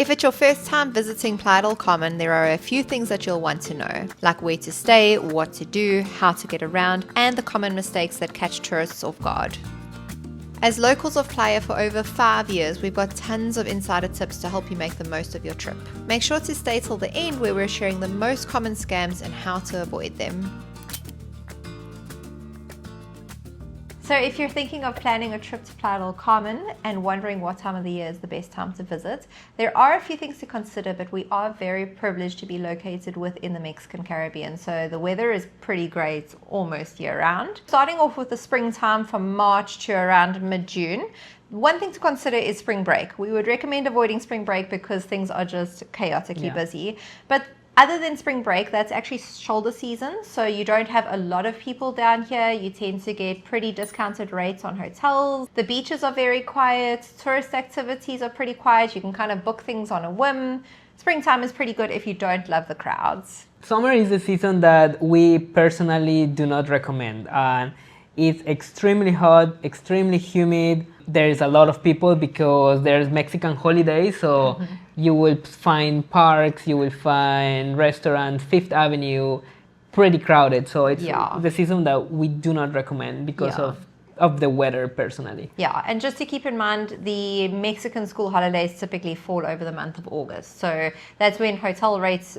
If it's your first time visiting Playa del Carmen, there are a few things that you'll want to know, like where to stay, what to do, how to get around, and the common mistakes that catch tourists off guard. As locals of Playa for over 5 years, we've got tons of insider tips to help you make the most of your trip. Make sure to stay till the end where we're sharing the most common scams and how to avoid them. So if you're thinking of planning a trip to Playa del Carmen and wondering what time of the year is the best time to visit, there are a few things to consider, but we are very privileged to be located within the Mexican Caribbean, so the weather is pretty great almost year round. Starting off with the springtime from March to around mid-June, one thing to consider is spring break. We would recommend avoiding spring break because things are just chaotically busy. But other than spring break, that's actually shoulder season, so you don't have a lot of people down here. You tend to get pretty discounted rates on hotels. The beaches are very quiet. Tourist activities are pretty quiet. You can kind of book things on a whim. Springtime is pretty good if you don't love the crowds. Summer is the season that we personally do not recommend. It's extremely hot, extremely humid. There's a lot of people because there's Mexican holidays, so you will find parks, you will find restaurants, Fifth Avenue, pretty crowded. So it's the season that we do not recommend because of the weather personally. Yeah, and just to keep in mind, the Mexican school holidays typically fall over the month of August. So that's when hotel rates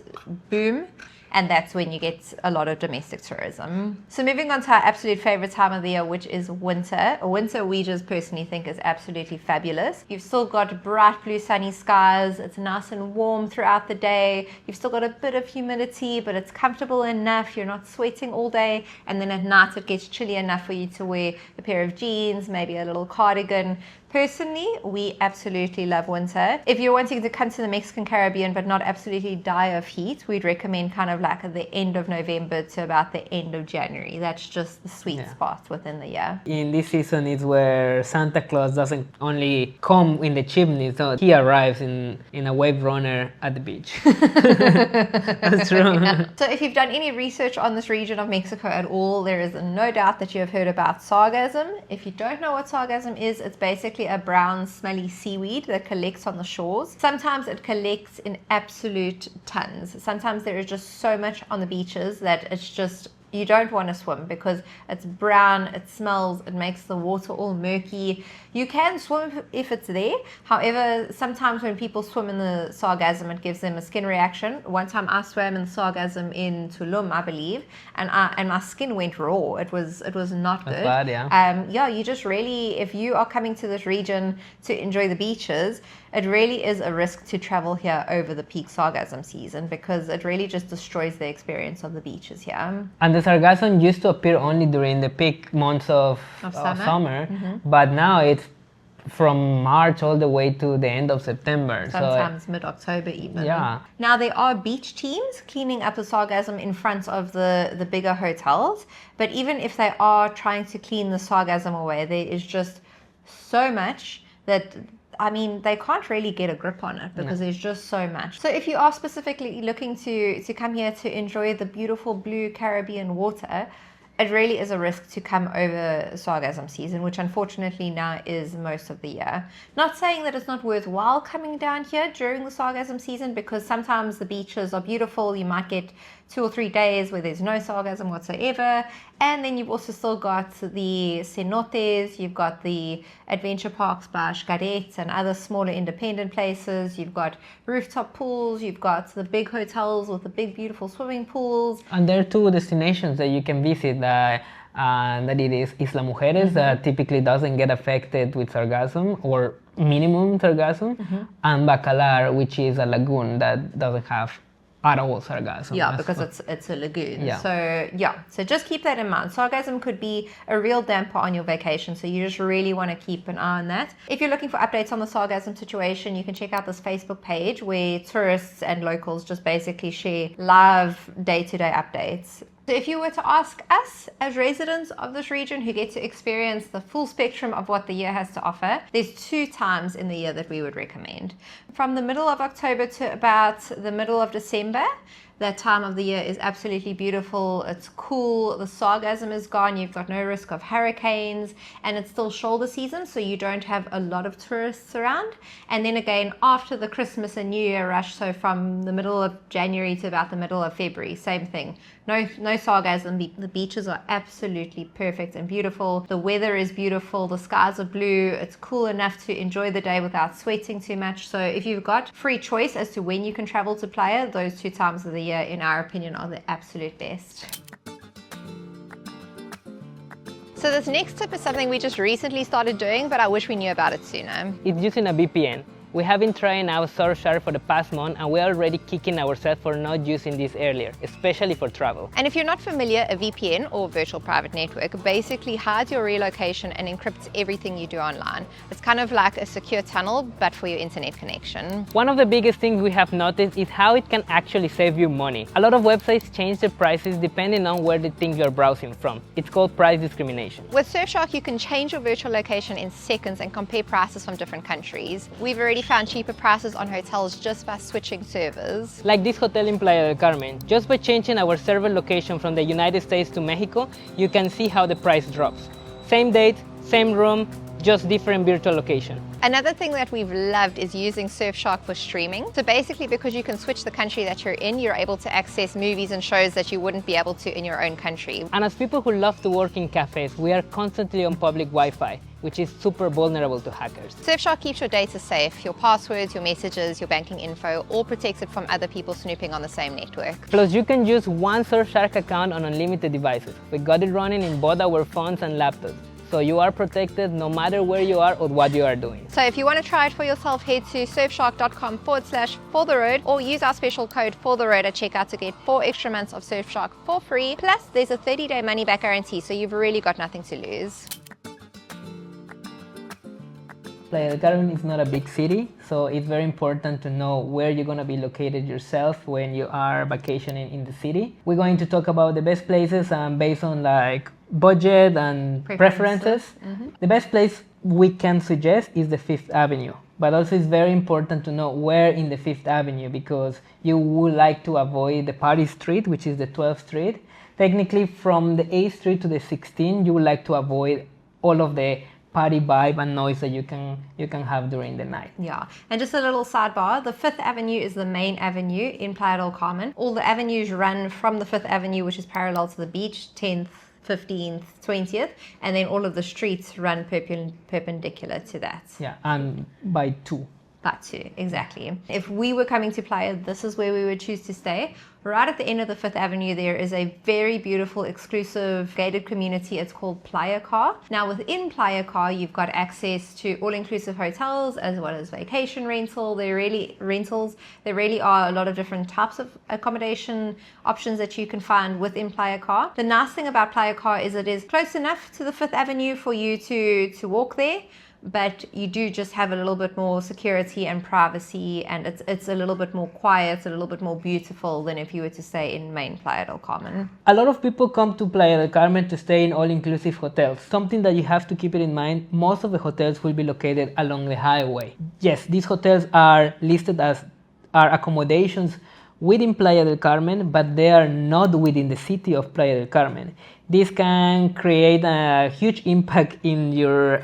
boom. And that's when you get a lot of domestic tourism. So moving on to our absolute favorite time of the year, which is winter. Winter we just personally think is absolutely fabulous. You've still got bright blue sunny skies. It's nice and warm throughout the day. You've still got a bit of humidity, but it's comfortable enough. You're not sweating all day. And then at night it gets chilly enough for you to wear a pair of jeans, maybe a little cardigan. Personally, we absolutely love winter. If you're wanting to come to the Mexican Caribbean but not absolutely die of heat, we'd recommend kind of like at the end of November to about the end of January. That's just the sweet spot within the year. In this season is where Santa Claus doesn't only come in the chimney, so he arrives in a wave runner at the beach. That's true. So if you've done any research on this region of Mexico at all, there is no doubt that you have heard about sargassum. If you don't know what sargassum is, it's basically a brown smelly seaweed that collects on the shores. Sometimes it collects in absolute tons. Sometimes there is just so much on the beaches that it's just, you don't want to swim because it's brown, it smells, it makes the water all murky. You can swim if it's there. However, sometimes when people swim in the sargassum, it gives them a skin reaction. One time I swam in sargassum in Tulum, I believe, and my skin went raw. It was not good. That's bad, you just really, if you are coming to this region to enjoy the beaches, it really is a risk to travel here over the peak sargassum season because it really just destroys the experience of the beaches here. And the sargassum used to appear only during the peak months of summer, but now it's from March all the way to the end of September. Sometimes mid-October even. Yeah. Now there are beach teams cleaning up the sargassum in front of the bigger hotels, but even if they are trying to clean the sargassum away, there is just so much that they can't really get a grip on it because there's just so much. So if you are specifically looking to come here to enjoy the beautiful blue Caribbean water, it really is a risk to come over sargassum season, which unfortunately now is most of the year. Not saying that it's not worthwhile coming down here during the sargassum season because sometimes the beaches are beautiful. You might get 2 or 3 days where there's no sargassum whatsoever. And then you've also still got the cenotes, you've got the adventure parks by Xcaret and other smaller independent places. You've got rooftop pools, you've got the big hotels with the big beautiful swimming pools. And there are 2 destinations that you can visit. That it is Isla Mujeres, that typically doesn't get affected with sargassum or minimum sargassum, and Bacalar, which is a lagoon that doesn't have at all sargassum. Yeah, because it's a lagoon. Yeah. So just keep that in mind. Sargassum could be a real damper on your vacation, so you just really want to keep an eye on that. If you're looking for updates on the sargassum situation, you can check out this Facebook page where tourists and locals just basically share live day-to-day updates. So if you were to ask us as residents of this region who get to experience the full spectrum of what the year has to offer, there's 2 times in the year that we would recommend. From the middle of October to about the middle of December, That time of the year is absolutely beautiful. It's cool. The sargassum is gone. You've got no risk of hurricanes, and it's still shoulder season, so you don't have a lot of tourists around. And then again, after the Christmas and New Year rush, so from the middle of January to about the middle of February, same thing. No sargassum. The beaches are absolutely perfect and beautiful. The weather is beautiful. The skies are blue. It's cool enough to enjoy the day without sweating too much. So if you've got free choice as to when you can travel to Playa, those 2 times of the year, in our opinion, are the absolute best. So this next tip is something we just recently started doing, but I wish we knew about it sooner. It's using a VPN. We have been trying out Surfshark for the past month, and we're already kicking ourselves for not using this earlier, especially for travel. And if you're not familiar, a VPN, or virtual private network, basically hides your relocation and encrypts everything you do online. It's kind of like a secure tunnel, but for your internet connection. One of the biggest things we have noticed is how it can actually save you money. A lot of websites change the prices depending on where they think you're browsing from. It's called price discrimination. With Surfshark, you can change your virtual location in seconds and compare prices from different countries. We've already found cheaper prices on hotels just by switching servers. Like this hotel in Playa del Carmen. Just by changing our server location from the United States to Mexico, you can see how the price drops. Same date, same room, just different virtual location. Another thing that we've loved is using Surfshark for streaming. So basically, because you can switch the country that you're in, you're able to access movies and shows that you wouldn't be able to in your own country. And as people who love to work in cafes, we are constantly on public Wi-Fi, which is super vulnerable to hackers. Surfshark keeps your data safe, your passwords, your messages, your banking info, all protected from other people snooping on the same network. Plus, you can use one Surfshark account on unlimited devices. We got it running in both our phones and laptops, so you are protected no matter where you are or what you are doing. So if you want to try it for yourself, head to surfshark.com/fortheroad or use our special code fortheroad at checkout to get 4 extra months of Surfshark for free. Plus, there's a 30-day money-back guarantee, so you've really got nothing to lose. Playa del Carmen is not a big city, so it's very important to know where you're going to be located yourself when you are vacationing in the city. We're going to talk about the best places based on like budget and preferences. The best place we can suggest is the 5th Avenue, but also it's very important to know where in the 5th Avenue, because you would like to avoid the party street, which is the 12th Street. Technically, from the 8th Street to the 16th, you would like to avoid all of the party vibe and noise that you can have during the night. Yeah, and just a little sidebar, the 5th Avenue is the main avenue in Playa del Carmen. All the avenues run from the 5th Avenue, which is parallel to the beach, 10th, 15th, 20th, and then all of the streets run perpendicular to that. Yeah, and by 2. By 2, exactly. If we were coming to Playa, this is where we would choose to stay. Right at the end of the 5th Avenue, there is a very beautiful, exclusive, gated community. It's called Playa Car. Now, within Playa Car, you've got access to all-inclusive hotels as well as vacation rental. There really are a lot of different types of accommodation options that you can find within Playa Car. The nice thing about Playa Car is it is close enough to the 5th Avenue for you to walk there, but you do just have a little bit more security and privacy, and it's a little bit more quiet, a little bit more beautiful than if you were to stay in main Playa del Carmen. A lot of people come to Playa del Carmen to stay in all-inclusive hotels. Something that you have to keep it in mind, most of the hotels will be located along the highway. Yes, these hotels are listed as accommodations within Playa del Carmen, but they are not within the city of Playa del Carmen. This can create a huge impact in your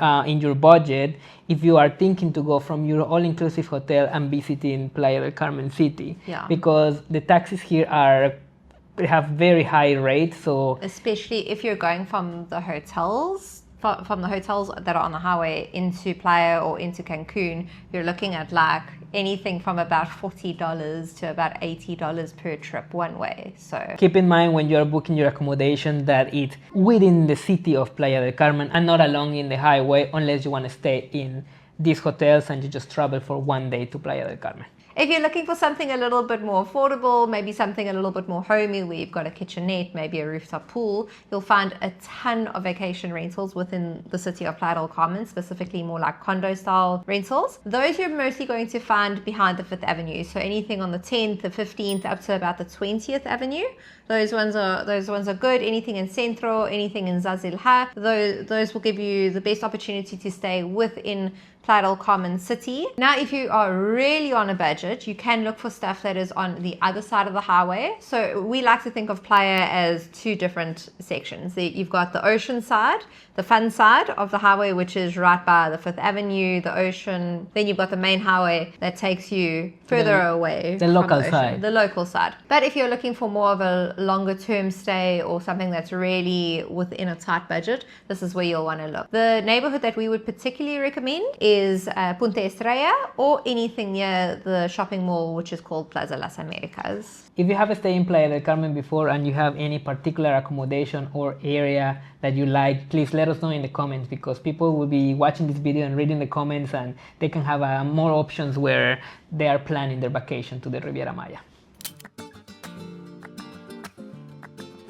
budget if you are thinking to go from your all-inclusive hotel and visiting Playa del Carmen city. Yeah. Because the taxis here have very high rates. So especially if you're going from the hotels that are on the highway into Playa or into Cancun, you're looking at like anything from about $40 to about $80 per trip one way. So keep in mind when you're booking your accommodation that it's within the city of Playa del Carmen and not along in the highway, unless you want to stay in these hotels and you just travel for one day to Playa del Carmen. If you're looking for something a little bit more affordable, maybe something a little bit more homey where you've got a kitchenette, maybe a rooftop pool, you'll find a ton of vacation rentals within the city of Playa del Carmen, specifically more like condo style rentals. Those you're mostly going to find behind the 5th Avenue. So anything on the 10th, the 15th, up to about the 20th Avenue. Those ones are good. Anything in Centro, anything in Zazilha, those will give you the best opportunity to stay within Playa del Carmen City. Now, if you are really on a budget, you can look for stuff that is on the other side of the highway. So we like to think of Playa as two different sections. You've got the ocean side, the fun side of the highway, which is right by the 5th Avenue, the ocean. Then you've got the main highway that takes you further away. The local side. The local side. But if you're looking for more of a longer term stay or something that's really within a tight budget, this is where you'll want to look. The neighborhood that we would particularly recommend is Punta Estrella or anything near the shopping mall, which is called Plaza Las Americas. If you have stayed in Playa del Carmen before and you have any particular accommodation or area that you like, please let us know in the comments, because people will be watching this video and reading the comments and they can have more options where they are planning their vacation to the Riviera Maya.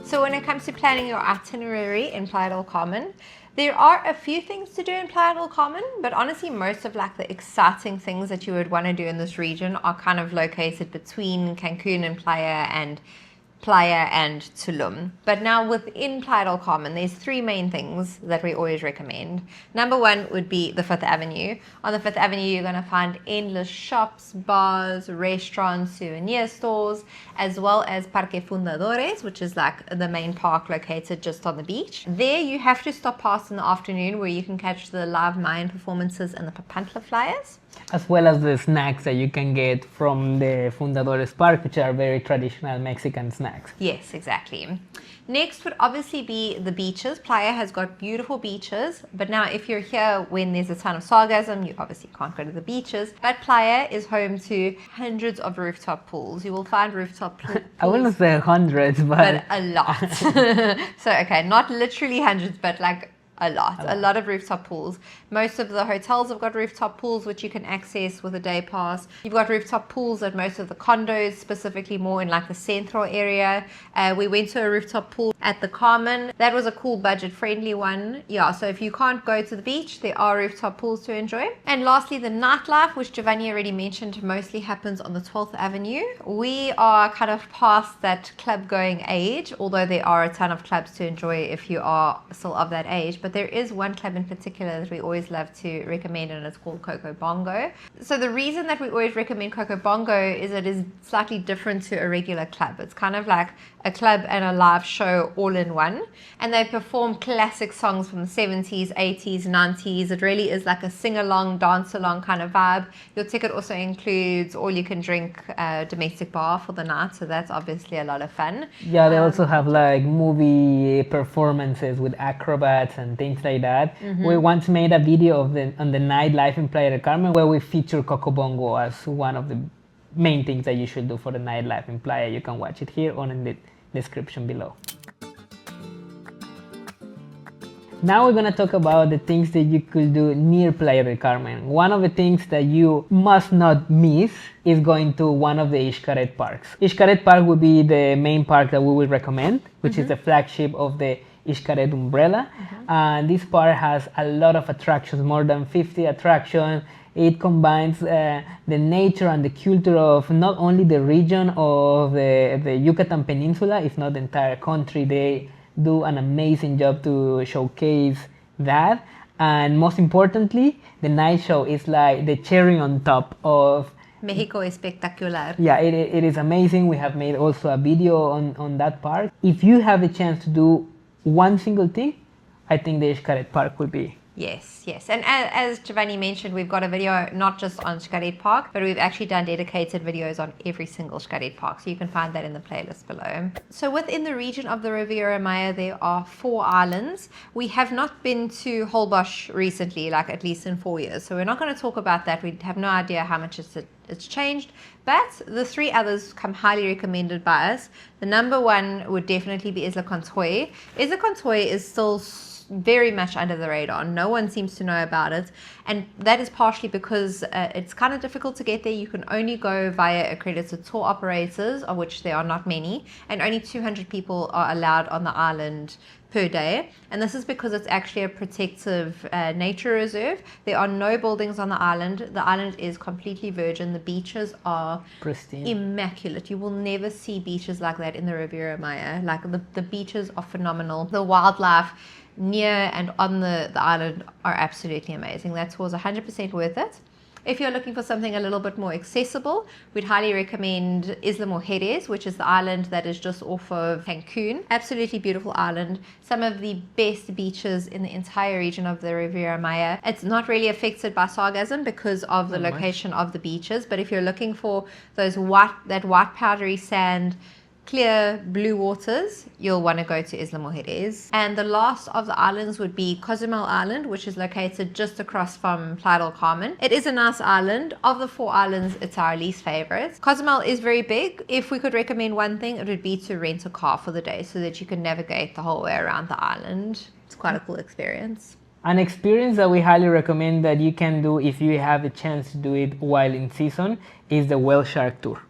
So when it comes to planning your itinerary in Playa del Carmen, there are a few things to do in Playa del Carmen, but honestly most of like the exciting things that you would want to do in this region are kind of located between Cancun and Playa and Tulum. But now within Playa del Carmen, there's three main things that we always recommend. Number one would be the 5th Avenue. On the 5th Avenue, you're going to find endless shops, bars, restaurants, souvenir stores, as well as Parque Fundadores, which is like the main park located just on the beach. There you have to stop past in the afternoon where you can catch the live Mayan performances and the Papantla flyers. As well as the snacks that you can get from the Fundadores Park, which are very traditional Mexican snacks. Yes, exactly. Next would obviously be the beaches. Playa has got beautiful beaches, but now if you're here when there's a ton of sargassum, you obviously can't go to the beaches. But Playa is home to hundreds of rooftop pools. You will find rooftop pools. I wouldn't say hundreds, but a lot. So, okay, not literally hundreds, but like a lot of rooftop pools. Most of the hotels have got rooftop pools which you can access with a day pass. You've got rooftop pools at most of the condos, specifically more in like the central area. We went to a rooftop pool at the Carmen. That was a cool budget friendly one. Yeah, so if you can't go to the beach, there are rooftop pools to enjoy. And lastly, the nightlife, which Giovanni already mentioned, mostly happens on the 12th Avenue. We are kind of past that club going age, although there are a ton of clubs to enjoy if you are still of that age. But there is one club in particular that we always love to recommend, and it's called Coco Bongo. So the reason that we always recommend Coco Bongo is it is slightly different to a regular club. It's kind of like a club and a live show all in one, and they perform classic songs from the 70s, 80s, 90s. It really is like a sing-along, dance-along kind of vibe. Your ticket also includes all you can drink domestic bar for the night, so that's obviously a lot of fun. Yeah, they also have like movie performances with acrobats and things like that. Mm-hmm. We once made a video of on the nightlife in Playa del Carmen where we feature Coco Bongo as one of the main things that you should do for the nightlife in Playa. You can watch it here or in the description below. Now we're going to talk about the things that you could do near Playa del Carmen. One of the things that you must not miss is going to one of the Xcaret parks. Xcaret Park will be the main park that we will recommend, which is the flagship of the Xcaret umbrella. And this park has a lot of attractions, more than 50 attractions. It combines the nature and the culture of not only the region of the Yucatan Peninsula, if not the entire country. They do an amazing job to showcase that. And most importantly, the night show is like the cherry on top of Mexico Espectacular. Yeah, it is amazing. We have made also a video on that park. If you have the chance to do one single thing, I think the Xcaret Park will be. Yes. And as Giovanni mentioned, we've got a video not just on Xcaret Park, but we've actually done dedicated videos on every single Xcaret Park, so you can find that in the playlist below. So within the region of the Riviera Maya, there are 4 islands. We have not been to Holbox recently, like at least in 4 years, so we're not going to talk about that. We have no idea how much it's changed, but the 3 others come highly recommended by us. The number one would definitely be Isla Contoy. Isla Contoy is still very much under the radar. No one seems to know about it, and that is partially because it's kind of difficult to get there. You can only go via accredited tour operators, of which there are not many, and only 200 people are allowed on the island per day, and this is because it's actually a protective nature reserve. There are no buildings on the island. The island is completely virgin. The beaches are pristine, immaculate. You will never see beaches like that in the Riviera Maya. Like the beaches are phenomenal. The wildlife near and on the island are absolutely amazing. That tour is 100% worth it. If you're looking for something a little bit more accessible, we'd highly recommend Isla Mujeres, which is the island that is just off of Cancun. Absolutely beautiful island. Some of the best beaches in the entire region of the Riviera Maya. It's not really affected by sargassum because of the location of the beaches, but if you're looking for that white powdery sand, clear blue waters, you'll want to go to Isla Mujeres. And the last of the islands would be Cozumel Island, which is located just across from Playa del Carmen. It is a nice island. Of the 4 islands, it's our least favorite. Cozumel is very big. If we could recommend one thing, it would be to rent a car for the day so that you can navigate the whole way around the island. It's quite a cool experience. An experience that we highly recommend that you can do if you have a chance to do it while in season is the whale shark tour.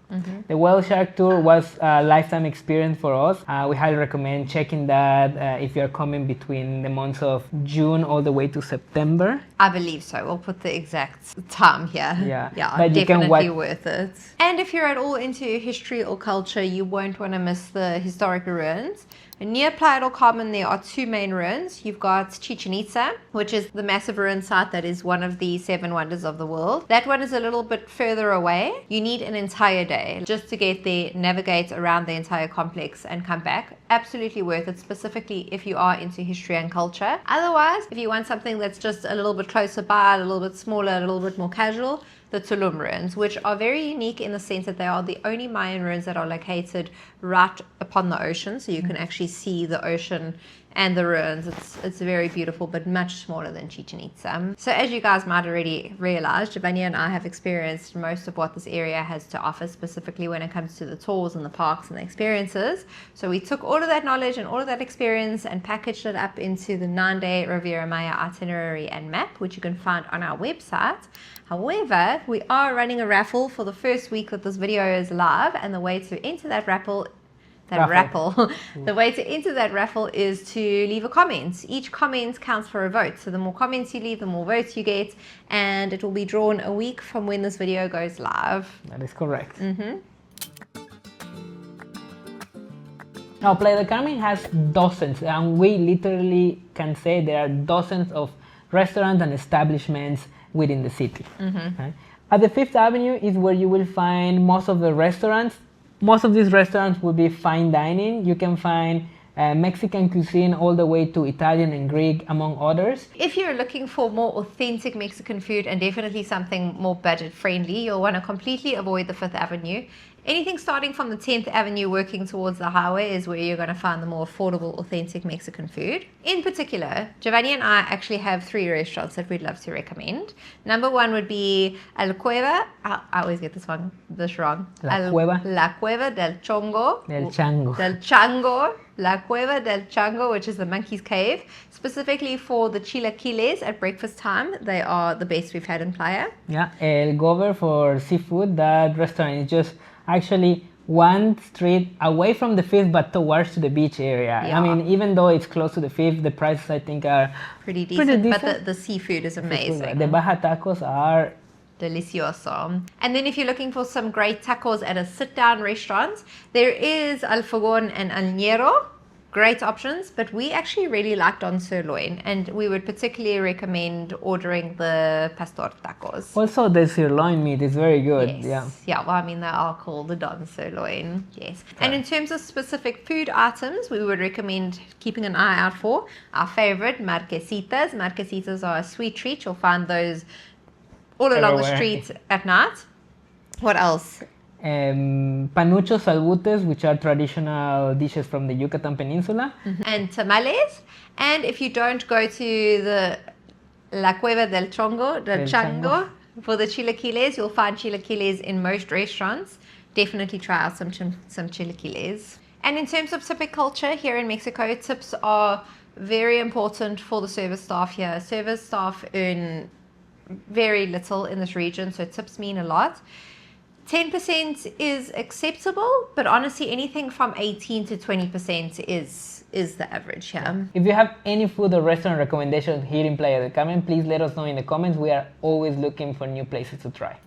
The whale shark tour was a lifetime experience for us. We highly recommend checking that if you're coming between the months of June all the way to September. I believe so. We'll put the exact time here. Yeah, but definitely worth it. And if you're at all into history or culture, you won't want to miss the historic ruins. Near Playa del Carmen, there are 2 main ruins. You've got Chichen Itza, which is the massive ruin site that is one of the 7 wonders of the world. That one is a little bit further away. You need an entire day just to get there, navigate around the entire complex and come back. Absolutely worth it, specifically if you are into history and culture. Otherwise, if you want something that's just a little bit closer by, a little bit smaller, a little bit more casual, the Tulum ruins, which are very unique in the sense that they are the only Mayan ruins that are located right upon the ocean, so you can actually see the ocean and the ruins. It's very beautiful, but much smaller than Chichen Itza. So as you guys might already realize, Giovanni and I have experienced most of what this area has to offer, specifically when it comes to the tours and the parks and the experiences. So we took all of that knowledge and all of that experience and packaged it up into the 9-day Riviera Maya itinerary and map, which you can find on our website. However, we are running a raffle for the first week that this video is live, and the way to enter that raffle the way to enter that raffle is to leave a comment. Each comment counts for a vote, so the more comments you leave, the more votes you get, and it will be drawn a week from when this video goes live. That is correct. Now, Playa del Carmen has dozens, and we literally can say there are dozens of restaurants and establishments within the city. Okay? At the 5th Avenue is where you will find most of the restaurants. Most of these restaurants will be fine dining. You can find Mexican cuisine all the way to Italian and Greek, among others. If you're looking for more authentic Mexican food and definitely something more budget friendly, you'll want to completely avoid the 5th Avenue. Anything starting from the 10th Avenue working towards the highway is where you're going to find the more affordable, authentic Mexican food. In particular, Giovanni and I actually have 3 restaurants that we'd love to recommend. Number 1 would be La Cueva. I always get this wrong. La Cueva del Chongo. Del Chango. Del Chango. La Cueva del Chango, which is the monkey's cave, specifically for the chilaquiles at breakfast time. They are the best we've had in Playa. Yeah, El Gover for seafood. That restaurant is just actually one street away from the 5th, but towards to the beach area. Yeah. I mean, even though it's close to the 5th, the prices I think are pretty decent. But the seafood is amazing. The Baja tacos are delicioso. And then if you're looking for some great tacos at a sit-down restaurant, there is Al Fogón and Al Ñero. Great options, but we actually really like Don Sirloin, and we would particularly recommend ordering the pastor tacos. Also, the sirloin meat is very good. Yes. Yeah, well, I mean, they are called the Don Sirloin. Yes. And in terms of specific food items, we would recommend keeping an eye out for our favorite marquesitas. Marquesitas are a sweet treat. You'll find those all along the street at night. What else? Panuchos salbutes, which are traditional dishes from the Yucatan Peninsula. And tamales. And if you don't go to the La Cueva del Chango for the chilaquiles, you'll find chilaquiles in most restaurants. Definitely try out some chilaquiles. And in terms of tipping culture here in Mexico, tips are very important for the service staff here. Service staff earn very little in this region, so tips mean a lot. 10% is acceptable, but honestly, anything from 18 to 20% is the average here. If you have any food or restaurant recommendations here in Playa del Carmen, please let us know in the comments. We are always looking for new places to try.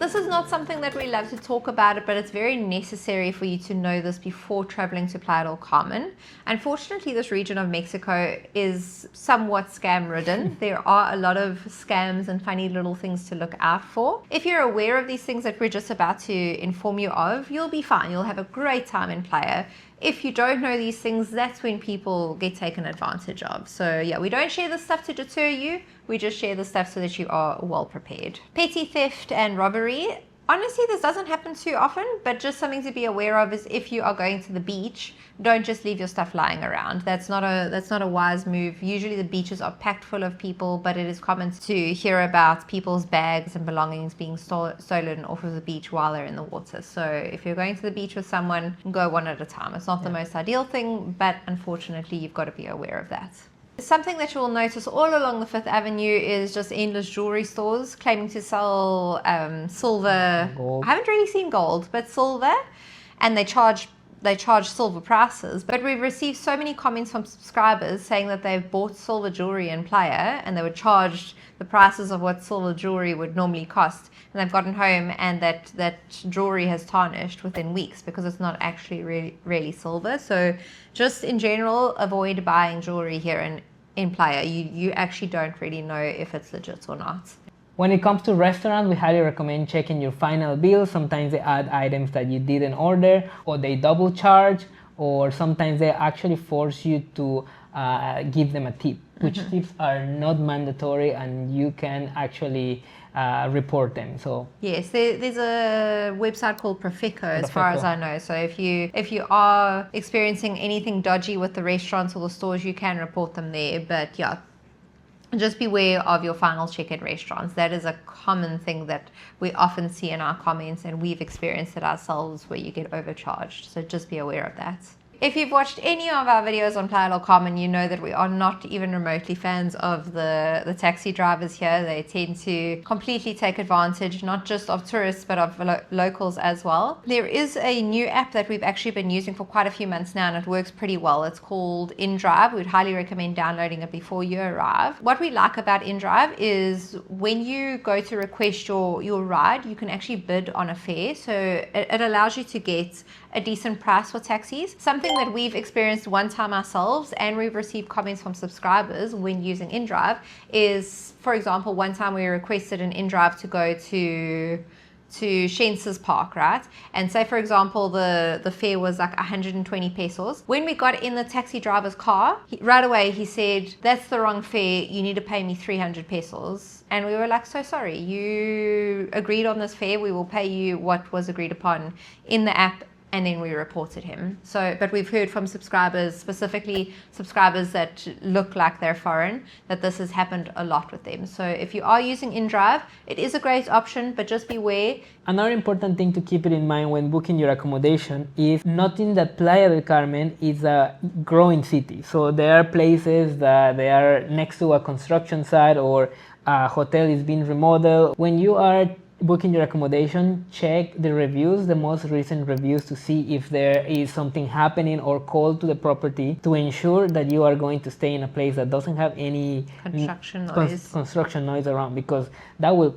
This is not something that we love to talk about, but it's very necessary for you to know this before traveling to Playa del Carmen. Unfortunately, this region of Mexico is somewhat scam ridden. There are a lot of scams and funny little things to look out for. If you're aware of these things that we're just about to inform you of, you'll be fine. You'll have a great time in Playa. If you don't know these things, that's when people get taken advantage of. So yeah, we don't share this stuff to deter you. We just share the stuff so that you are well prepared. Petty theft and robbery. Honestly, this doesn't happen too often, but just something to be aware of is if you are going to the beach, don't just leave your stuff lying around. That's not a wise move. Usually the beaches are packed full of people, but it is common to hear about people's bags and belongings being stolen off of the beach while they're in the water. So if you're going to the beach with someone, go one at a time. It's not the most ideal thing, but unfortunately you've got to be aware of that. Something that you will notice all along the Fifth Avenue is just endless jewelry stores claiming to sell silver. Gold. I haven't really seen gold, but silver, and they charge silver prices. But we've received so many comments from subscribers saying that they've bought silver jewelry in Playa and they were charged the prices of what silver jewelry would normally cost, and they've gotten home and that jewelry has tarnished within weeks because it's not actually really silver. So just in general, avoid buying jewelry here in Playa. You actually don't really know if it's legit or not. When it comes to restaurants, we highly recommend checking your final bill. Sometimes they add items that you didn't order, or they double charge, or sometimes they actually force you to give them a tip, which tips are not mandatory, and you can actually report them. So yes, there's a website called Profeco, as far as I know. So if you are experiencing anything dodgy with the restaurants or the stores, you can report them there. But yeah, just beware of your final check at restaurants. That is a common thing that we often see in our comments, and we've experienced it ourselves where you get overcharged. So just be aware of that. If you've watched any of our videos on Playa del Carmen, you know that we are not even remotely fans of the taxi drivers here. They tend to completely take advantage, not just of tourists, but of locals as well. There is a new app that we've actually been using for quite a few months now, and it works pretty well. It's called InDrive. We'd highly recommend downloading it before you arrive. What we like about InDrive is when you go to request your ride, you can actually bid on a fare. So it allows you to get a decent price for taxis. Something that we've experienced one time ourselves, and we've received comments from subscribers when using InDrive, is, for example, one time we requested an InDrive to go to Shenses Park, right? And say, for example, the fare was like 120 pesos. When we got in the taxi driver's car, right away he said, "That's the wrong fare, you need to pay me 300 pesos. And we were like, "So sorry, you agreed on this fare, we will pay you what was agreed upon in the app." And then we reported him. So, but we've heard from subscribers, specifically subscribers that look like they're foreign, that this has happened a lot with them. So if you are using InDrive, it is a great option, but just beware. another important thing to keep it in mind when booking your accommodation is noting that Playa del Carmen is a growing city. So there are places that they are next to a construction site or a hotel is being remodeled. When you are booking your accommodation, check the reviews, the most recent reviews, to see if there is something happening, or call to the property to ensure that you are going to stay in a place that doesn't have any construction noise around, because that will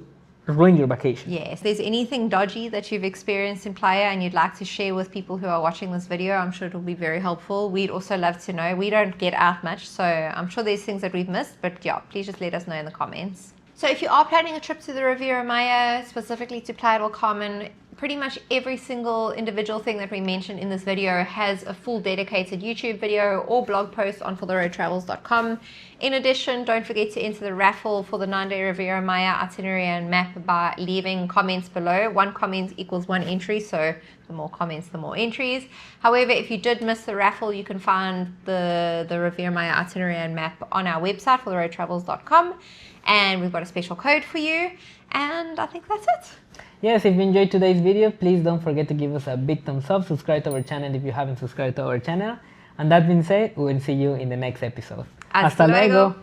ruin your vacation. Yes, if there's anything dodgy that you've experienced in Playa and you'd like to share with people who are watching this video, I'm sure it'll be very helpful. We'd also love to know. We don't get out much, so I'm sure there's things that we've missed, but yeah, please just let us know in the comments. So if you are planning a trip to the Riviera Maya, specifically to Playa del Carmen, pretty much every single individual thing that we mentioned in this video has a full dedicated YouTube video or blog post on fortheroadtravels.com. In addition, don't forget to enter the raffle for the 9-day Riviera Maya itinerary and map by leaving comments below. 1 comment equals 1 entry, so the more comments, the more entries. However, if you did miss the raffle, you can find the Riviera Maya itinerary and map on our website, fortheroadtravels.com. And we've got a special code for you, and I think that's it. Yes, if you enjoyed today's video, please don't forget to give us a big thumbs up, subscribe to our channel if you haven't subscribed to our channel, and that being said, we will see you in the next episode. Hasta luego.